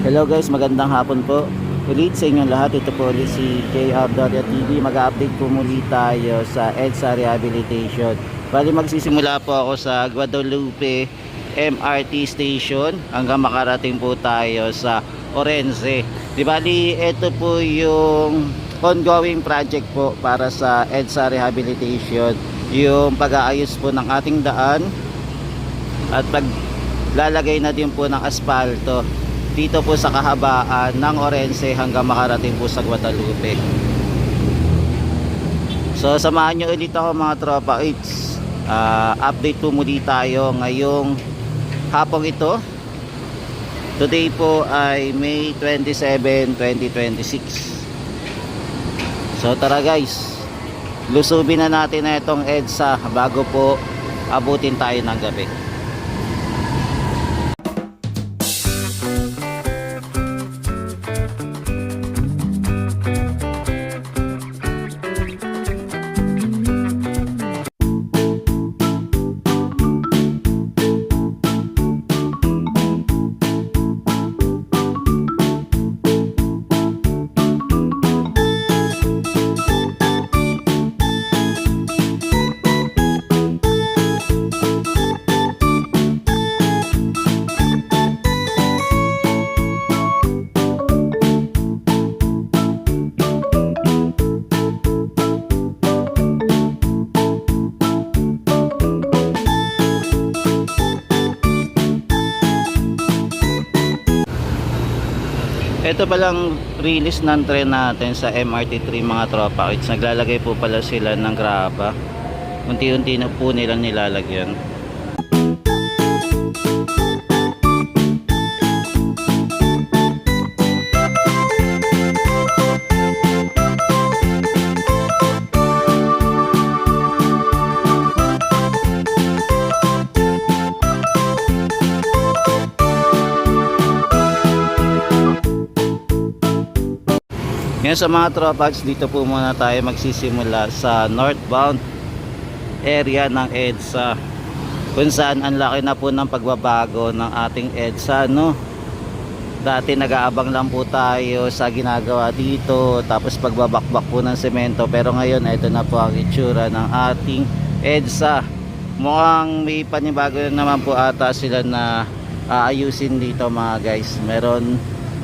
Hello guys, magandang hapon po ulit sa inyong lahat. Ito po ulit si JR Doria TV. Mag-update po muli tayo sa EDSA Rehabilitation. Bali magsisimula po ako sa Guadalupe MRT Station hanggang makarating po tayo sa Orense. Di bali, ito po yung ongoing project po para sa EDSA Rehabilitation. Yung pag-aayos po ng ating daan at paglalagay na din po ng asfalto dito po sa kahabaan ng Orense hanggang makarating po sa Guadalupe. So samahan nyo ulit ako mga tropa. Update po muli tayo ngayong hapong ito. Today po ay May 27, 2026. So tara guys, lusubin na natin na itong EDSA bago po abutin tayo ng gabi. Ito palang release ng tren natin sa MRT3 mga tropa. Naglalagay po pala sila ng graba. Unti-unti na po nilang nilalagyan. Ngayon sa mga tropags, dito po muna tayo magsisimula sa northbound area ng EDSA, kung saan ang laki na po ng pagbabago ng ating EDSA, no? Dati nag-aabang lang po tayo sa ginagawa dito, tapos pagbabakbak po ng semento, pero ngayon ito na po ang itsura ng ating EDSA. Mukhang may panibago naman po ata sila na aayusin dito mga guys. Meron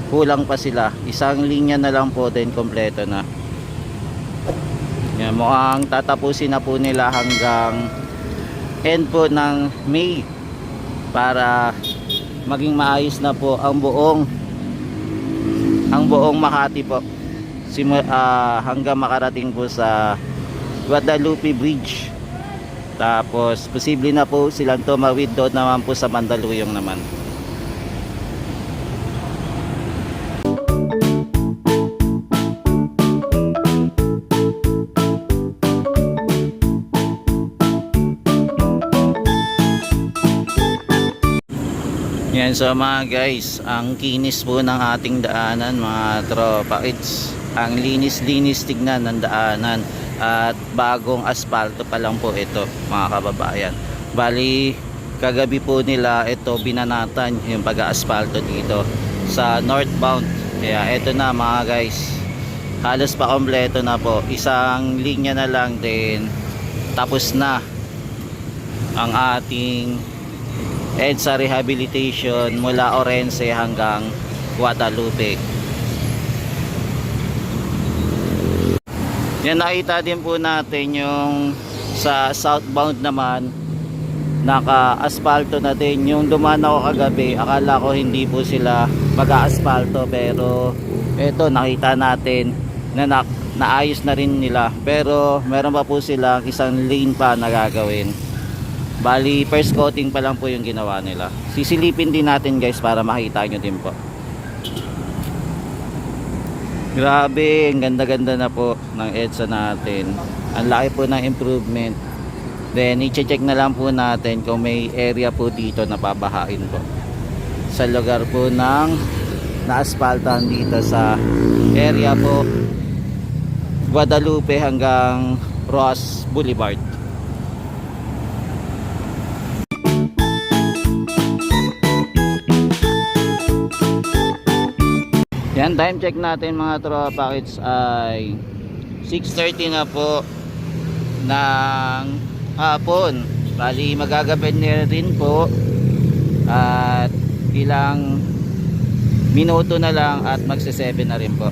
kulang pa sila, isang linya na lang po din kompleto na. Yan, mukhang tatapusin na po nila hanggang end po ng May para maging maayos na po ang buong Makati po, hanggang makarating po sa Guadalupe Bridge. Tapos posible na po silang tumawid doon naman po sa Mandaluyong naman. Yan, so mga guys, ang kinis po ng ating daanan mga tropa. Ang linis-linis tignan ng daanan at bagong asfalto pa lang po ito mga kababayan. Bali kagabi po nila ito binanatan yung pag-aasfalto dito sa northbound. Kaya ito na mga guys, halos pa kompleto na po, isang linya na lang din tapos na ang ating EDSA Rehabilitation mula Orense hanggang Guadalupe. Yan, nakita din po natin yung sa southbound naman naka-asfalto na din. Yung dumaan ako kagabi, akala ko hindi po sila mag-aasfalto, pero eto nakita natin na naayos na rin nila, pero meron pa po sila isang lane pa na gagawin. Bali first coating pa lang po yung ginawa nila. Sisilipin din natin guys para makita nyo din po. Grabe, ang ganda-ganda na po ng EDSA natin. Ang laki po ng improvement. Then i-check na lang po natin kung may area po dito na pabahain po sa lugar po ng na-asphaltahan dito sa area po Guadalupe hanggang Ross Boulevard. Yan, time check natin mga tropa kits ay 6:30 na po ng hapon. Bali magagabi na rin po at ilang minuto na lang at magse-7 na rin po.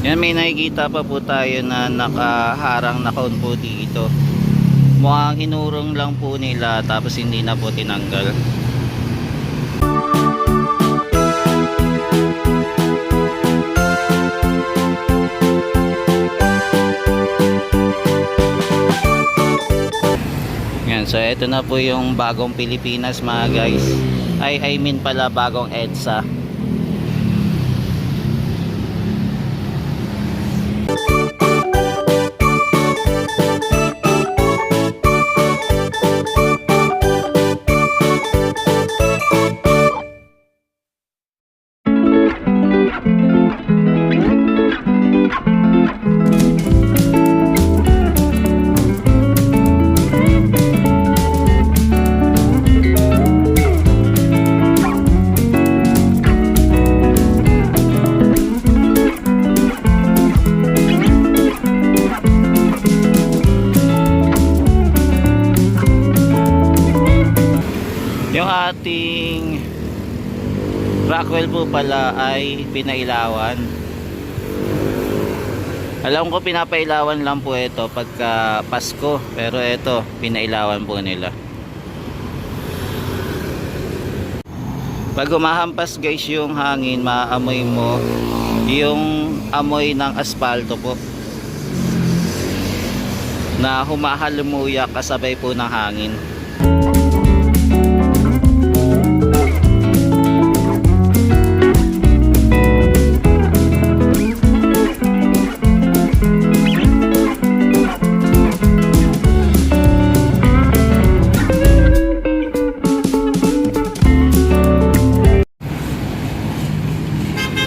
Yan, may nakikita pa po tayo na nakaharang na cone po dito. Mukhang hinurong lang po nila tapos hindi na po tinanggal. Yan, so ito na po yung bagong Pilipinas mga guys. I mean pala bagong EDSA. Yung ating Rockwell po pala ay pinailawan. Alam ko pinapailawan lang po ito pagka Pasko, pero ito pinailawan po nila. Pag humahampas guys yung hangin, maaamoy mo yung amoy ng asfalto po na humahalumuyak kasabay po ng hangin.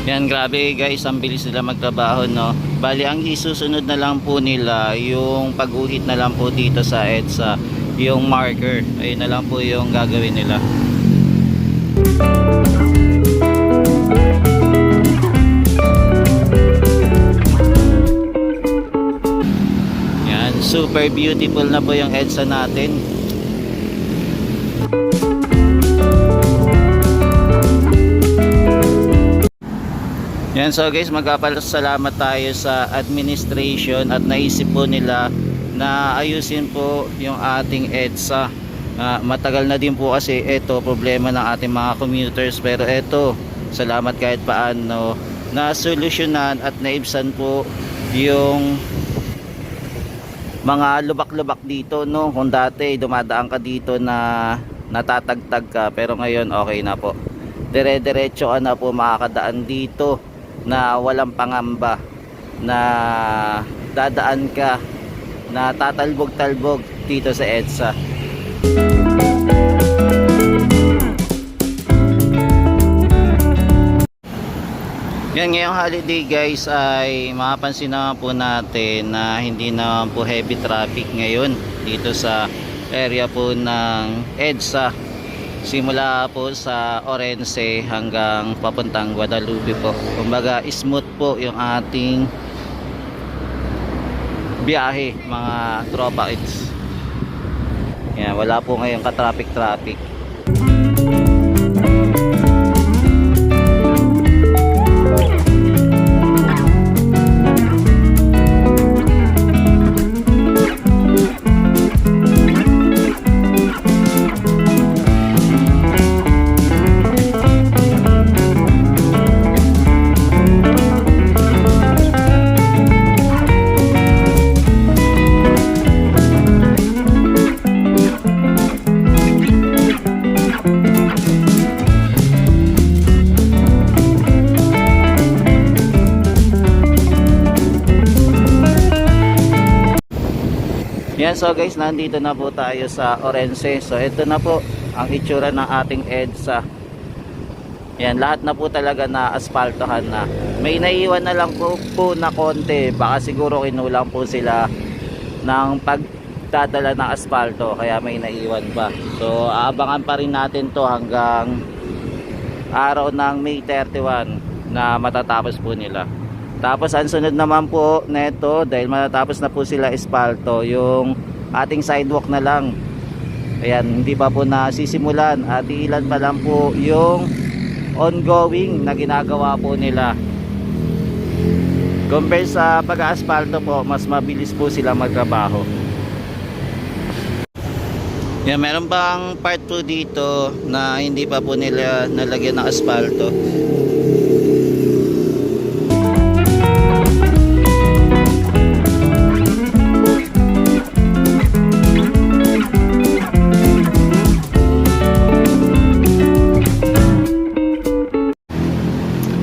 Yan, grabe guys, ang bilis nila magtrabaho, no. Bali ang isusunod na lang po nila yung pag-uhit na lang po dito sa EDSA, yung marker. Ayun na lang po yung gagawin nila. Yan, super beautiful na po yung EDSA natin. Yan, so guys, magpapasalamat tayo sa administration at naisip po nila na ayusin po yung ating EDSA. Matagal na din po kasi ito problema ng ating mga commuters, pero ito salamat kahit paano na solusyonan at naibsan po yung mga lubak-lubak dito, no. Kung dati dumadaan ka dito na natatagtag ka, pero ngayon okay na po, dire-diretso ka na po makakadaan dito na walang pangamba na dadaan ka na tatalbog-talbog dito sa EDSA. Yan, ngayong holiday guys ay mapapansin naman po natin na hindi naman po heavy traffic ngayon dito sa area po ng EDSA. Simula po sa Orense hanggang papuntang Guadalupe po. Kumbaga smooth po yung ating biyahe mga tropa kids. Yan, wala po ngayon ka-traffic. Yan, so guys, nandito na po tayo sa Orense. So ito na po ang itsura ng ating EDSA. Yan, lahat na po talaga na aspaltohan na. May naiwan na lang po na konti, baka siguro kinulang po sila ng pagdadala ng aspalto, kaya may naiwan pa. So aabangan pa rin natin to hanggang araw ng May 31 na matatapos po nila. Tapos ang sunod naman po neto, dahil matatapos na po sila espalto, yung ating sidewalk na lang. Ayan, hindi pa po nasisimulan at ilan pa lang po yung ongoing na ginagawa po nila. Compare sa pag-aasfalto po, mas mabilis po sila magtrabaho. Yan, meron bang part 2 dito na hindi pa po nila nalagyan ng asfalto.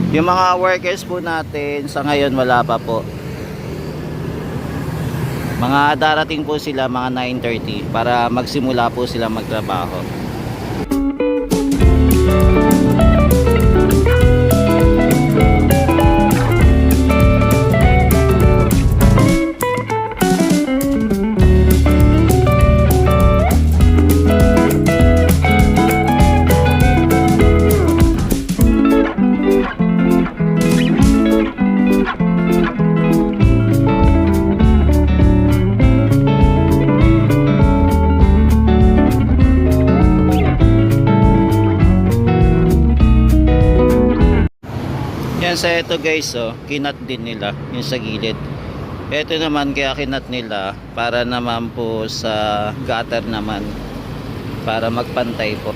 Yung mga workers po natin sa ngayon wala pa po. Mga darating po sila mga 9:30 para magsimula po sila magtrabaho. Yan sa ito guys, oh, kinat din nila yung sa gilid. Ito naman kaya kinat nila para naman po sa gutter naman, para magpantay po.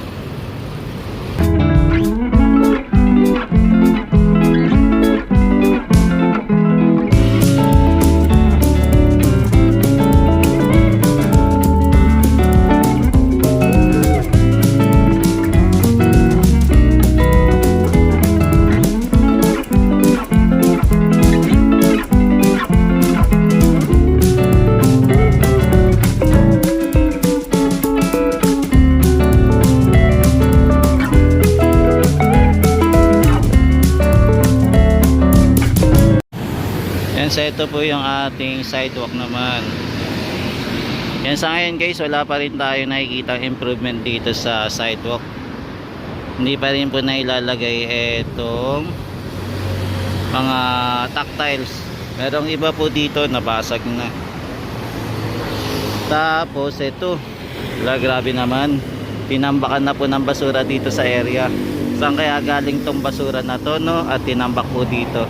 Yan, sa ito po yung ating sidewalk naman. Yan, sa ngayon guys, wala pa rin tayo nakikita improvement dito sa sidewalk. Hindi pa rin po nailalagay itong mga tactiles. Merong iba po dito nabasag na. Tapos ito, grabe naman, tinambakan na po ng basura dito sa area. Saan kaya galing tong basura na to, no? At tinambak po dito.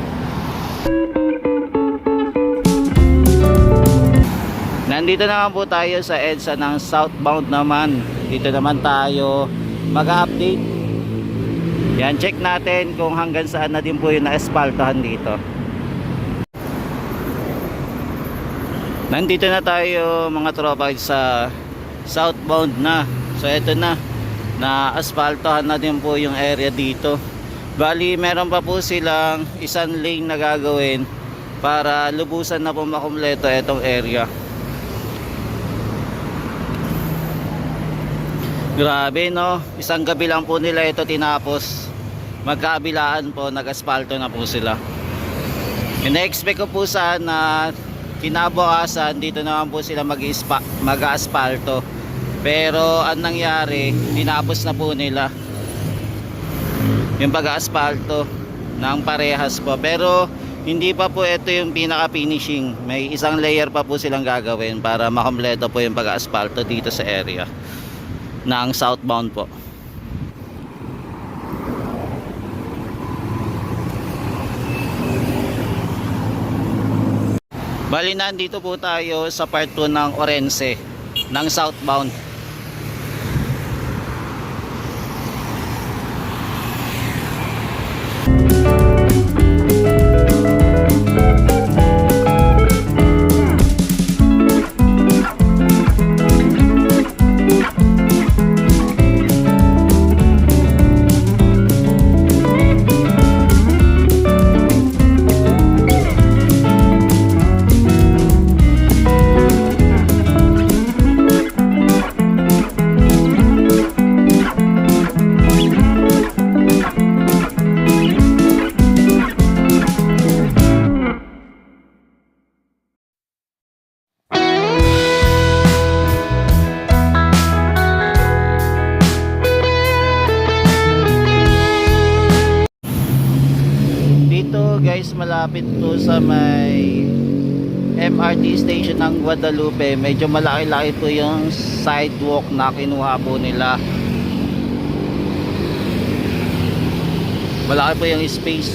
Nandito naman po tayo sa EDSA ng southbound naman. Dito naman tayo mag-update. Yan, check natin kung hanggang saan na din po yung na-espaltahan dito. Nandito na tayo mga tropa sa southbound na. So ito na, na-espaltahan na din po yung area dito. Bali, meron pa po silang isang lane na gagawin para lubusan na po makumpleto itong area. Grabe, no, isang gabi lang po nila ito tinapos. Magkaabilaan po, nag-aspalto na po sila. Ina-expect ko po sana kinabukasan dito naman po sila mag-aspalto. Pero ang nangyari, tinapos na po nila yung pag-aspalto ng parehas po. Pero hindi pa po ito yung pinaka-finishing. May isang layer pa po silang gagawin para makompleto po yung pag-aspalto dito sa area ng southbound po. Bali, nandito po tayo sa part 2 ng Orense ng southbound. malapit to sa may MRT station ng Guadalupe. Medyo malaki-laki po yung sidewalk na kinuha po nila. Malaki po yung space.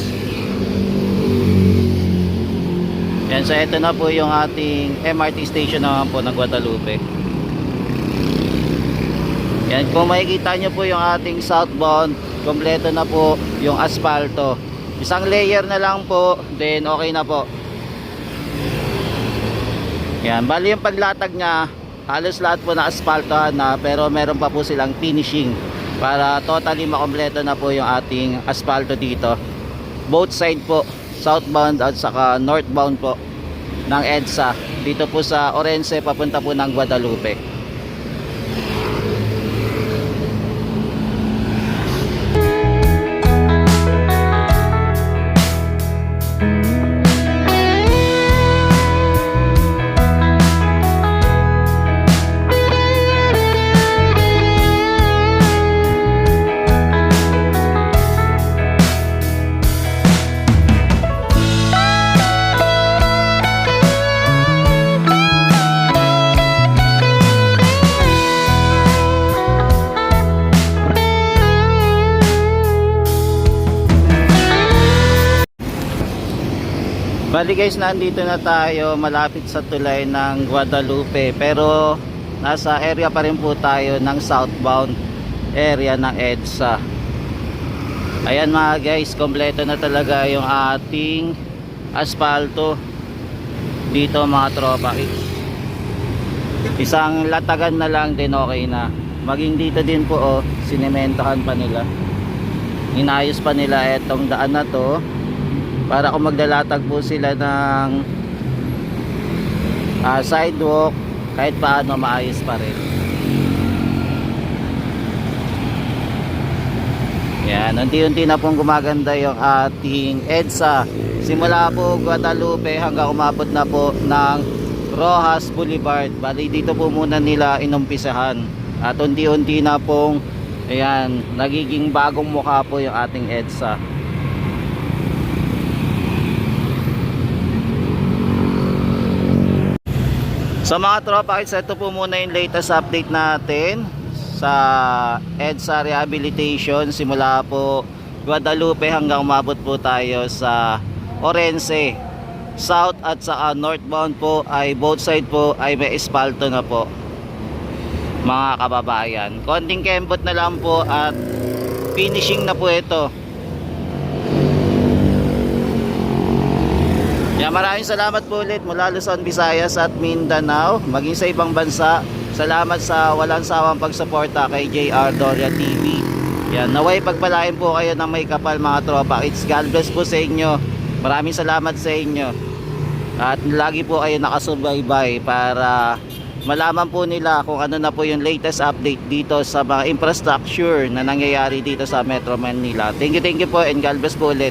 Yan, so ito na po yung ating MRT station naman po ng Guadalupe. Yan, kung makikita nyo po yung ating southbound, kompleto na po yung asfalto. Isang layer na lang po, then okay na po. Yan, bali yung paglatag nya, halos lahat po na asfaltohan na, pero meron pa po silang finishing para totally makompleto na po yung ating asfalto dito. Both side po, southbound at saka northbound po ng EDSA. Dito po sa Orense, papunta po ng Guadalupe. Bali guys, nandito na tayo malapit sa tulay ng Guadalupe, pero nasa area pa rin po tayo ng southbound area ng EDSA. Ayan mga guys, kompleto na talaga yung ating asfalto dito mga tropa. Isang latagan na lang din okay na. Maging dito din po sinementahan pa nila, inayos pa nila etong daan na to para kung maglalatag po sila ng sidewalk, kahit paano maayos pa rin. Yan, unti-unti na pong gumaganda yung ating EDSA. Simula po Guadalupe hanggang umabot na po ng Rojas Boulevard. Bali dito po muna nila inumpisahan. At unti-unti na pong ayan, nagiging bagong mukha po yung ating EDSA. So mga tropa, ito po muna yung latest update natin sa EDSA rehabilitation. Simula po Guadalupe hanggang umabot po tayo sa Orense. South at sa northbound po ay both side po ay may espalto na po mga kababayan. Konting kembot na lang po at finishing na po ito. Yan, maraming salamat po ulit mula Luzon, Visayas at Mindanao, maging sa ibang bansa. Salamat sa walang sawang pagsuporta kay JR Doria TV. Yan, naway pagpalain po kayo ng may kapal mga tropa. It's God bless po sa inyo. Maraming salamat sa inyo. At lagi po kayo nakasubaybay para malaman po nila kung ano na po yung latest update dito sa mga infrastructure na nangyayari dito sa Metro Manila. Thank you po and God bless po ulit.